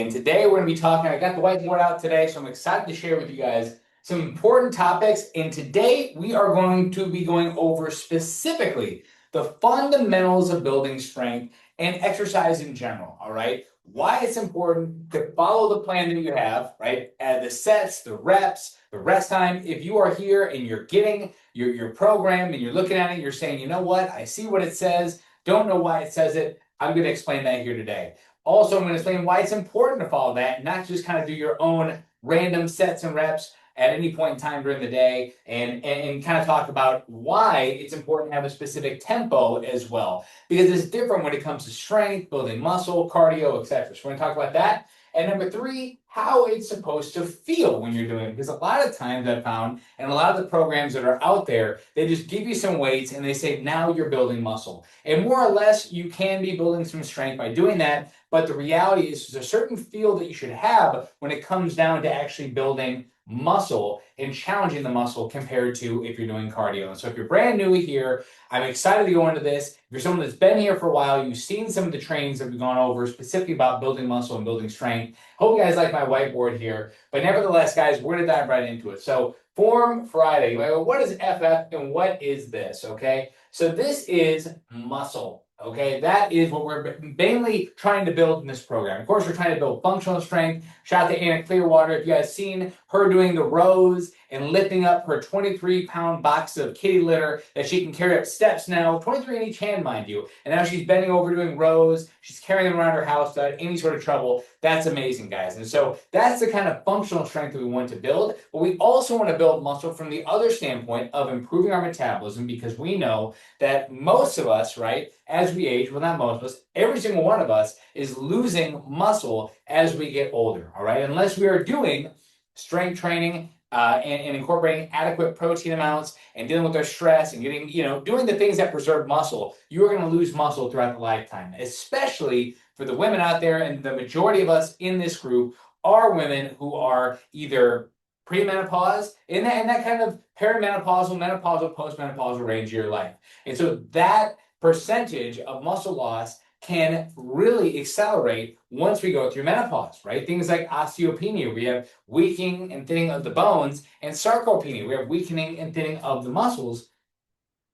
And today we're going to be talking, I got the whiteboard out today, so I'm excited to share with you guys some important topics. And today we are going to be going over specifically the fundamentals of building strength and exercise in general, all right? Why it's important to follow the plan that you have, right? The sets, the reps, the rest time. If you are here and you're getting your program and you're looking at it, you're saying, you know what? I see what it says. Don't know why it says it. I'm going to explain that here today. Also, I'm going to explain why it's important to follow that, not just kind of do your own random sets and reps at any point in time during the day, and kind of talk about why it's important to have a specific tempo as well, because it's different when it comes to strength, building muscle, cardio, etc. So we're going to talk about that. And number three, how it's supposed to feel when you're doing it. Because a lot of times I've found, and a lot of the programs that are out there, they just give you some weights and they say, now you're building muscle. And more or less, you can be building some strength by doing that. But the reality is there's a certain feel that you should have when it comes down to actually building muscle and challenging the muscle compared to if you're doing cardio. And so if you're brand new here, I'm excited to go into this. If you're someone that's been here for a while, you've seen some of the trainings that we've gone over specifically about building muscle and building strength. Hope you guys like my whiteboard here. But nevertheless, guys, we're going to dive right into it. So Form Friday. What is FF and what is this? Okay. So this is muscle. Okay, that is what we're mainly trying to build in this program. Of course, we're trying to build functional strength. Shout out to Anna Clearwater. If you guys seen her doing the rows and lifting up her 23-pound box of kitty litter that she can carry up steps now, 23 in each hand, mind you. And now she's bending over doing rows. She's carrying them around her house without any sort of trouble. That's amazing, guys. And so that's the kind of functional strength that we want to build. But we also want to build muscle from the other standpoint of improving our metabolism, because we know that most of us, right, as we age, well, not most of us, every single one of us is losing muscle as we get older, all right? Unless we are doing strength training and incorporating adequate protein amounts and dealing with our stress and getting, doing the things that preserve muscle, you are going to lose muscle throughout the lifetime, especially for the women out there. And the majority of us in this group are women who are either premenopause, in that kind of perimenopausal, menopausal, postmenopausal range of your life. And so that percentage of muscle loss can really accelerate once we go through menopause, right? Things like osteopenia, we have weakening and thinning of the bones, and sarcopenia, we have weakening and thinning of the muscles.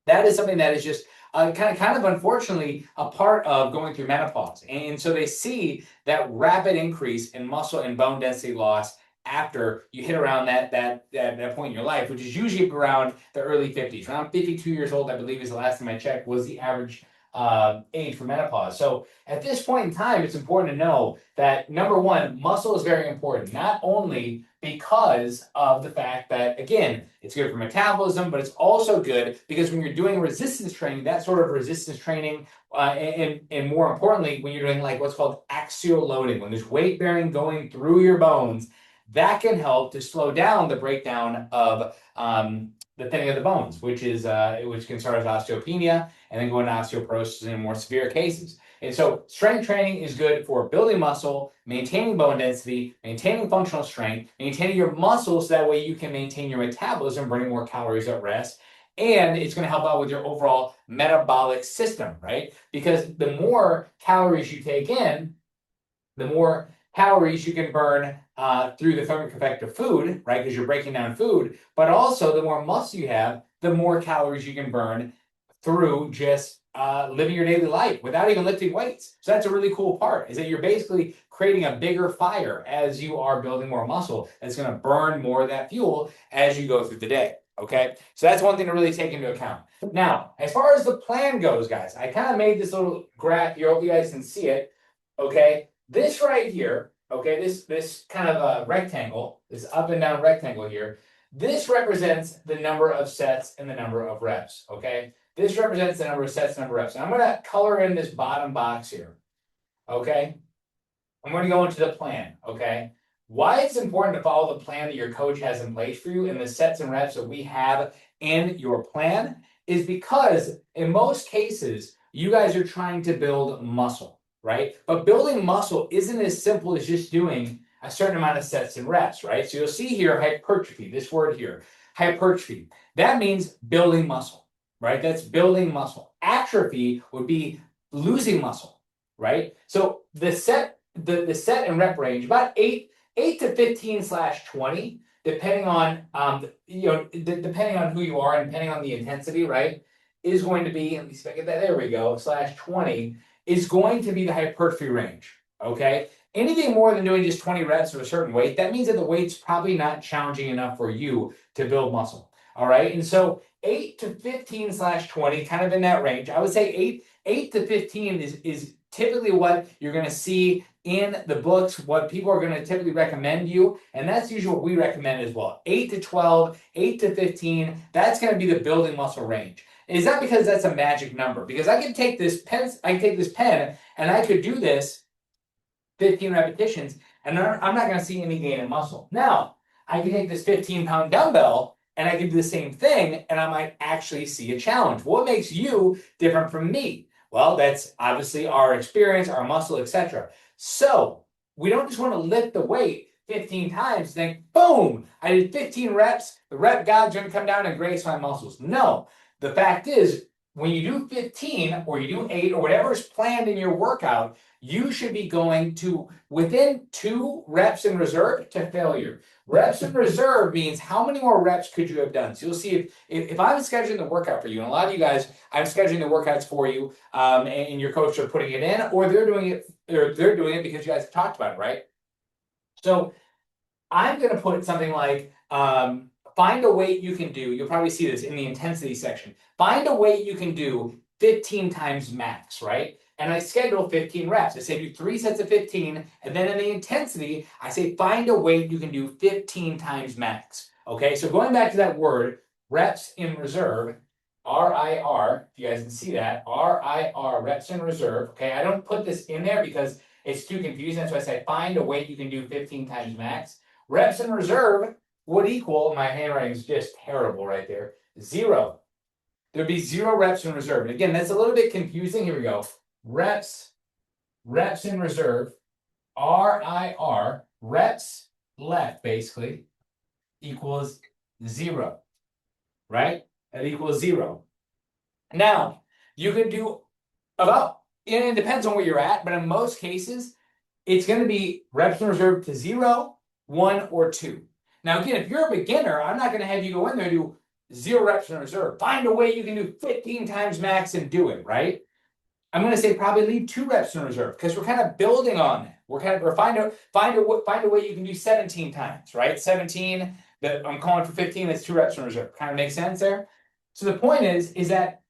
That is something that is just kind of unfortunately a part of going through menopause. And so they see that rapid increase in muscle and bone density loss after you hit around that point in your life, which is usually around the early 50s. Around 52 years old, I believe, is the last time I checked, was the average age for menopause. So at this point in time, it's important to know that, number one, muscle is very important, not only because of the fact that, again, it's good for metabolism, but it's also good because when you're doing resistance training, that sort of resistance training, and more importantly, when you're doing like what's called axial loading, when there's weight bearing going through your bones, that can help to slow down the breakdown of the thinning of the bones, which can start as osteopenia and then go into osteoporosis in more severe cases. And so strength training is good for building muscle, maintaining bone density, maintaining functional strength, maintaining your muscles so that way you can maintain your metabolism, burning more calories at rest. And it's going to help out with your overall metabolic system, right? Because the more calories you take in, the more calories you can burn through the thermic effect of food, right? Because you're breaking down food, but also the more muscle you have, the more calories you can burn through just living your daily life without even lifting weights. So that's a really cool part, is that you're basically creating a bigger fire as you are building more muscle. That's going to burn more of that fuel as you go through the day. Okay, so that's one thing to really take into account. Now, as far as the plan goes, guys, I kind of made this little graph here. I hope you guys can see it. Okay, this right here, okay, this kind of a rectangle, this up and down rectangle here, this represents the number of sets and the number of reps, okay? This represents the number of sets and number of reps. And I'm going to color in this bottom box here, okay? I'm going to go into the plan, okay? Why it's important to follow the plan that your coach has in place for you and the sets and reps that we have in your plan is because in most cases, you guys are trying to build muscle, right? But building muscle isn't as simple as just doing a certain amount of sets and reps, right? So you'll see here hypertrophy, this word here, hypertrophy. That means building muscle, right? That's building muscle. Atrophy would be losing muscle, right? So the set the set and rep range, about 8 to 15/20, depending on depending on who you are and depending on the intensity, right? Is going to be, let me see if I get that, there we go, /20 is going to be the hypertrophy range. Okay. Anything more than doing just 20 reps of a certain weight, that means that the weight's probably not challenging enough for you to build muscle. All right. And so 8 to 15/20, kind of in that range. I would say 8 to 15 is typically what you're going to see in the books, what people are going to typically recommend you. And that's usually what we recommend as well. 8 to 12, 8 to 15, that's going to be the building muscle range. Is that because that's a magic number? Because I can take this pen, and I could do this 15 repetitions, and I'm not going to see any gain in muscle. Now, I can take this 15-pound dumbbell and I can do the same thing, and I might actually see a challenge. What makes you different from me? Well, that's obviously our experience, our muscle, etc. So we don't just want to lift the weight 15 times, think, boom, I did 15 reps, the rep god's going to come down and grace my muscles. No, the fact is, when you do 15 or you do 8 or whatever is planned in your workout, you should be going to within 2 reps in reserve to failure. Reps in reserve means how many more reps could you have done? So you'll see if I'm scheduling the workout for you, and a lot of you guys, I'm scheduling the workouts for you, and your coach are putting it in, or they're doing it because you guys have talked about it, right? So I'm going to put something like find a weight you can do. You'll probably see this in the intensity section. Find a weight you can do 15 times max, right? And I schedule 15 reps. I say do 3 sets of 15, and then in the intensity, I say find a weight you can do 15 times max. Okay, so going back to that word, reps in reserve, RIR, if you guys can see that, RIR, reps in reserve. Okay, I don't put this in there because it's too confusing. That's why I say find a weight you can do 15 times max. Reps in reserve would equal, my handwriting is just terrible right there, 0. There'd be 0 reps in reserve. And again, that's a little bit confusing. Here we go. Reps in reserve, RIR, reps left basically, equals 0, right? That equals 0. Now, you could do about, and it depends on where you're at, but in most cases, it's going to be reps in reserve to 0, 1, or 2. Now, again, if you're a beginner, I'm not going to have you go in there and do 0 reps in reserve. Find a way you can do 15 times max and do it, right? I'm going to say probably leave 2 reps in reserve because we're kind of building on that. We're find a way you can do 17 times, right? 17 that I'm calling for 15. That's 2 reps in reserve. Kind of makes sense there. So the point is that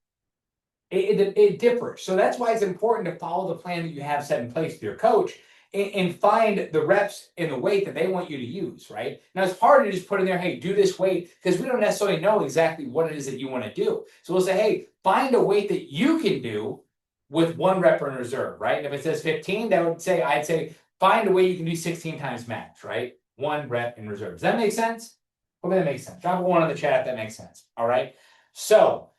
it differs. So that's why it's important to follow the plan that you have set in place with your coach and find the reps and the weight that they want you to use, right? Now, it's hard to just put in there, hey, do this weight, because we don't necessarily know exactly what it is that you want to do. So we'll say, hey, find a weight that you can do with 1 rep in reserve, right? And if it says 15, I'd say find a way you can do 16 times max, right? 1 rep in reserve. Does that make sense? Hopefully that makes sense. Drop a 1 in the chat if that makes sense. All right. So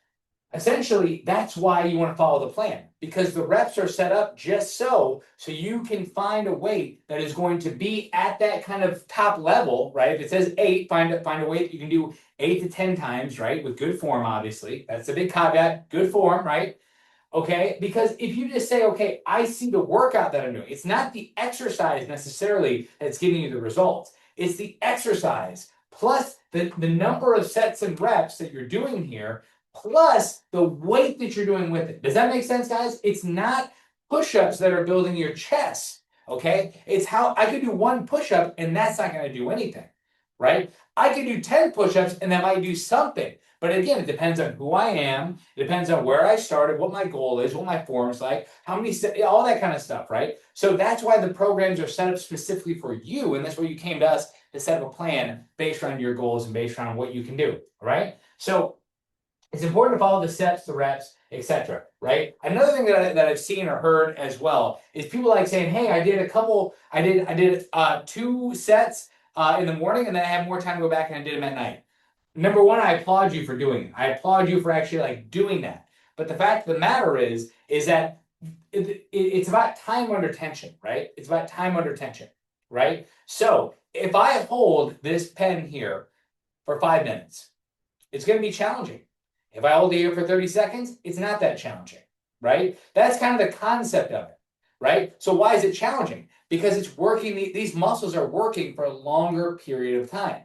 essentially, that's why you want to follow the plan, because the reps are set up just so you can find a weight that is going to be at that kind of top level, right? If it says 8, find a weight that you can do 8 to 10 times, right? With good form, obviously. That's a big caveat. Good form, right? Okay, because if you just say, okay, I see the workout that I'm doing, it's not the exercise necessarily that's giving you the results. It's the exercise plus the number of sets and reps that you're doing here, plus the weight that you're doing with it. Does that make sense, guys? It's not push-ups that are building your chest, okay? It's how I could do 1 push-up and that's not going to do anything, right? I could do 10 push-ups and that might do something. But again, it depends on who I am. It depends on where I started, what my goal is, what my form's like, how many, all that kind of stuff, right? So that's why the programs are set up specifically for you. And that's where you came to us to set up a plan based on your goals and based on what you can do, right? So it's important to follow the steps, the reps, etc. Right? Another thing that I've seen or heard as well is people like saying, "Hey, I did 2 sets in the morning, and then I had more time to go back and I did them at night." Number one, I applaud you for doing it. I applaud you for actually like doing that. But the fact of the matter is that it's about time under tension, right? It's about time under tension, right? So if I hold this pen here for 5 minutes, it's going to be challenging. If I hold it here for 30 seconds, it's not that challenging, right? That's kind of the concept of it. right? So why is it challenging? Because it's working, these muscles are working for a longer period of time,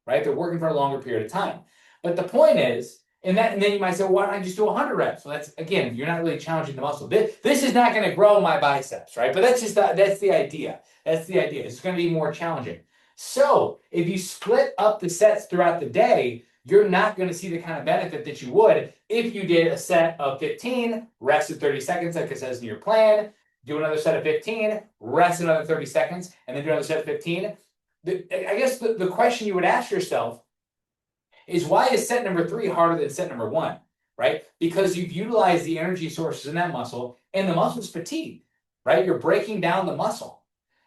right? They're working for a longer period of time. But the point is, and then you might say, well, why don't I just do 100 reps? Well, that's, again, you're not really challenging the muscle. This is not going to grow my biceps, right? But that's the idea. That's the idea. It's going to be more challenging. So if you split up the sets throughout the day, you're not going to see the kind of benefit that you would if you did a set of 15, rested 30 seconds like it says in your plan, do another set of 15, rest another 30 seconds, and then do another set of 15. I guess the question you would ask yourself is, why is set number 3 harder than set number 1, right? Because you've utilized the energy sources in that muscle and the muscle's fatigued, right? You're breaking down the muscle.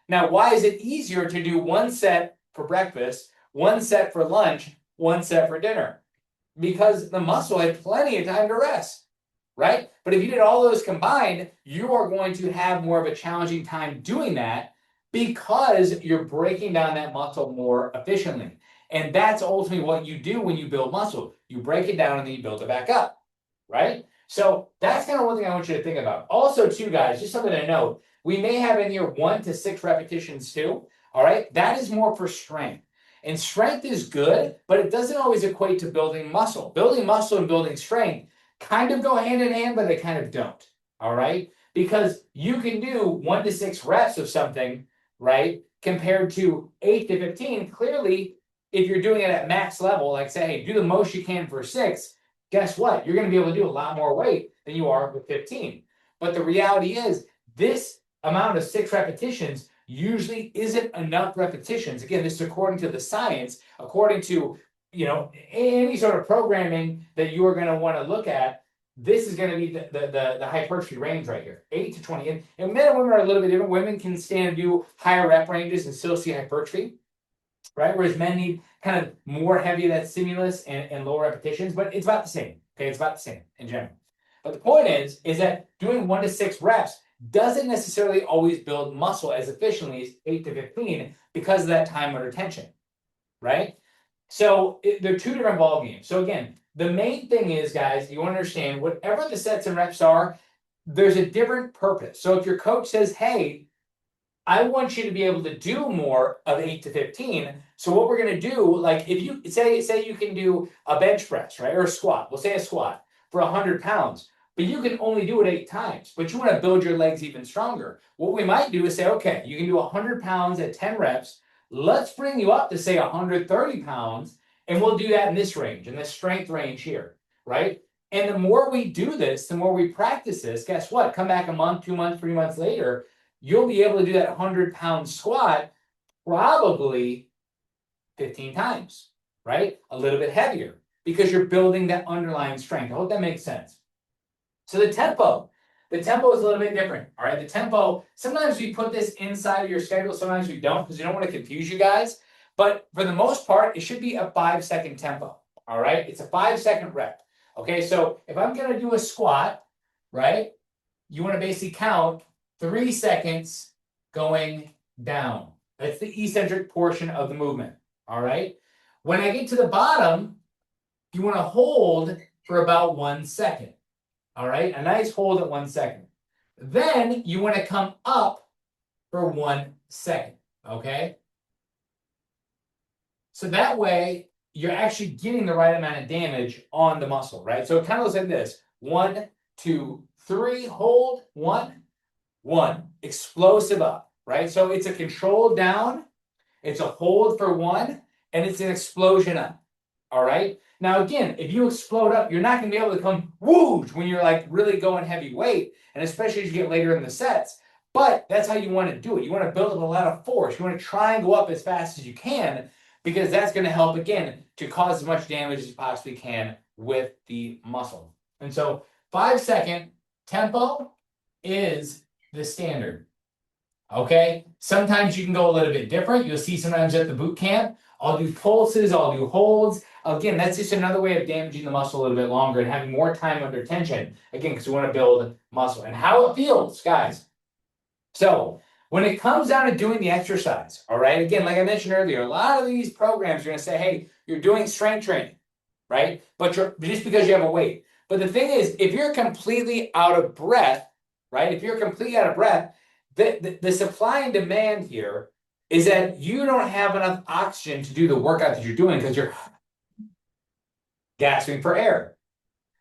Now, why is it easier to do one set for breakfast, one set for lunch, one set for dinner? Because the muscle had plenty of time to rest, right? But if you did all those combined, you are going to have more of a challenging time doing that because you're breaking down that muscle more efficiently. And that's ultimately what you do when you build muscle. You break it down and then you build it back up, right? So that's kind of one thing I want you to think about. Also, too, guys, just something to note, we may have in here 1 to 6 repetitions too, all right? That is more for strength. And strength is good, but it doesn't always equate to building muscle. Building muscle and building strength kind of go hand in hand, but they kind of don't, all right? Because you can do 1 to 6 reps of something, right, compared to 8 to 15. Clearly, if you're doing it at max level, like say, hey, do the most you can for 6, guess what? You're going to be able to do a lot more weight than you are with 15. But the reality is, this amount of 6 repetitions usually isn't enough repetitions. Again, this is according to the science, according to, any sort of programming that you are going to want to look at. This is going to be the hypertrophy range right here, 8 to 20. And men and women are a little bit different. Women can stand and do higher rep ranges and still see hypertrophy, right? Whereas men need kind of more heavy that stimulus and lower repetitions, but it's about the same. Okay, it's about the same in general. But the point is that doing 1 to 6 reps doesn't necessarily always build muscle as efficiently as 8 to 15 because of that time under tension, right? So they're 2 different ball games. So again, the main thing is, guys, you understand whatever the sets and reps are, there's a different purpose. So if your coach says, hey, I want you to be able to do more of 8 to 15. So what we're going to do, like if you say you can do a bench press, right? Or a squat, we'll say a squat for 100 pounds, but you can only do it 8 times, but you want to build your legs even stronger. What we might do is say, okay, you can do 100 pounds at 10 reps. Let's bring you up to say 130 pounds, and we'll do that in this range, in this strength range here, right? And the more we do this, the more we practice this, guess what? Come back a month, 2 months, 3 months later, you'll be able to do that 100-pound squat probably 15 times, right? A little bit heavier because you're building that underlying strength. I hope that makes sense. So the tempo is a little bit different, all right? The tempo, sometimes we put this inside of your schedule, sometimes we don't because we don't want to confuse you guys. But for the most part, it should be a 5-second tempo, all right? It's a 5-second rep. Okay, so if I'm going to do a squat, right, you want to basically count 3 seconds going down. That's the eccentric portion of the movement, all right? When I get to the bottom, you want to hold for about 1 second, all right? A nice hold at 1 second. Then you want to come up for 1 second, okay? So that way, you're actually getting the right amount of damage on the muscle, right? So it kind of looks like this. 1, 2, 3, hold, 1, 1. Explosive up, right? So it's a controlled down, it's a hold for 1, and it's an explosion up, all right? Now, again, if you explode up, you're not going to be able to come whoosh when you're like really going heavy weight, and especially as you get later in the sets. But that's how you want to do it. You want to build up a lot of force. You want to try and go up as fast as you can because that's going to help, again, to cause as much damage as you possibly can with the muscle. And so 5-second tempo is the standard. Okay, sometimes you can go a little bit different. You'll see sometimes at the boot camp, I'll do pulses, I'll do holds. Again, that's just another way of damaging the muscle a little bit longer and having more time under tension. Again, because we want to build muscle and how it feels, guys. So when it comes down to doing the exercise, all right, again, like I mentioned earlier, a lot of these programs are going to say, hey, you're doing strength training, right? But just because you have a weight. But the thing is, if you're completely out of breath, right? If you're completely out of breath, the supply and demand here is that you don't have enough oxygen to do the workout that you're doing because you're gasping for air.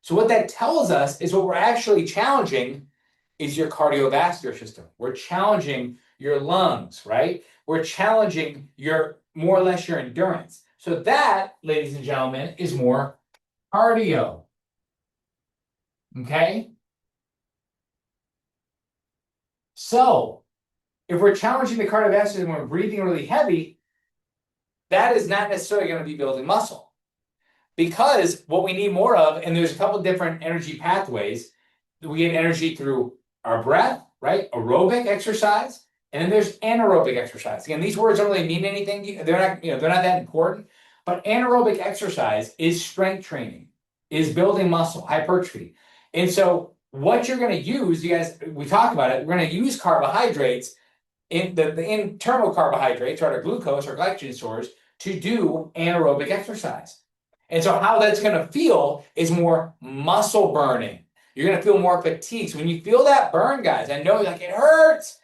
So what that tells us is what we're actually challenging is your cardiovascular system. We're challenging your lungs, right? We're challenging your more or less your endurance. So that, ladies and gentlemen, is more cardio. Okay? So if we're challenging the cardiovascular system and we're breathing really heavy, that is not necessarily going to be building muscle. Because what we need more of, and there's a couple different energy pathways, we get energy through our breath, right? Aerobic exercise, and then there's anaerobic exercise. Again, these words don't really mean anything. They're not, they're not that important. But anaerobic exercise is strength training, is building muscle, hypertrophy. And so what you're going to use, you guys, we talked about it, we're going to use carbohydrates in the internal carbohydrates, or our glucose or glycogen stores, to do anaerobic exercise. And so how that's going to feel is more muscle burning. You're going to feel more fatigue. So when you feel that burn, guys, I know like it hurts,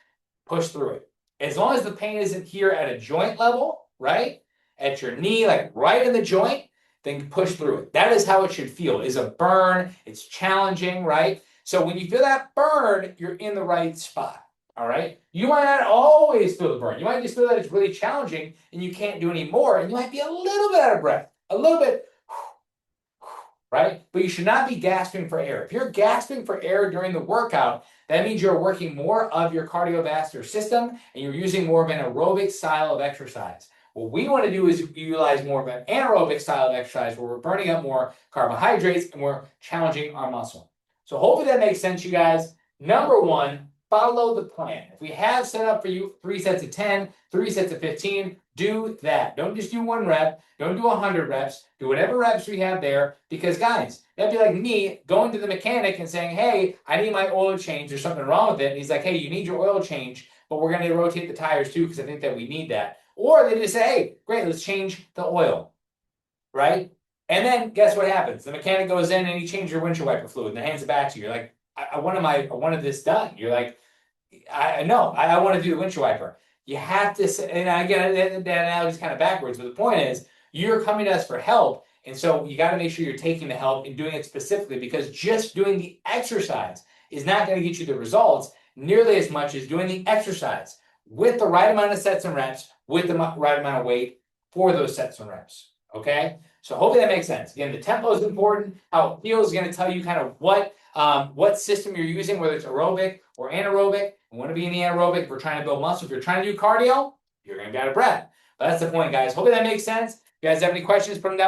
push through it. As long as the pain isn't here at a joint level, right? At your knee, like right in the joint, then push through it. That is how it should feel, is a burn. It's challenging, right? So when you feel that burn, you're in the right spot. All right. You might not always feel the burn. You might just feel that it's really challenging and you can't do any more. And you might be a little bit out of breath, a little bit, right? But you should not be gasping for air. If you're gasping for air during the workout, that means you're working more of your cardiovascular system and you're using more of an aerobic style of exercise. What we want to do is utilize more of an anaerobic style of exercise where we're burning up more carbohydrates and we're challenging our muscle. So hopefully that makes sense, you guys. Number one, follow the plan. If we have set up for you 3 sets of 10, 3 sets of 15, do that. Don't just do 1 rep. Don't do 100 reps. Do whatever reps we have there. Because guys, that'd be like me going to the mechanic and saying, hey, I need my oil change. There's something wrong with it. And he's like, hey, you need your oil change, but we're going to rotate the tires too because I think that we need that. Or they just say, hey, great, let's change the oil, right? And then guess what happens? The mechanic goes in and he changes your windshield wiper fluid and then hands it back to you. You're like, I wanted this done. You're like, I want to do the windshield wiper. You have to say, and again, that analogy is kind of backwards, but the point is, you're coming to us for help, and so you got to make sure you're taking the help and doing it specifically, because just doing the exercise is not going to get you the results nearly as much as doing the exercise with the right amount of sets and reps, with the right amount of weight for those sets and reps. Okay? So hopefully that makes sense. Again, the tempo is important. How it feels is going to tell you kind of what system you're using, whether it's aerobic or anaerobic. We want to be in the anaerobic if we're trying to build muscle. If you're trying to do cardio, you're going to be out of breath. But that's the point, guys. Hopefully that makes sense. If you guys have any questions, put them down.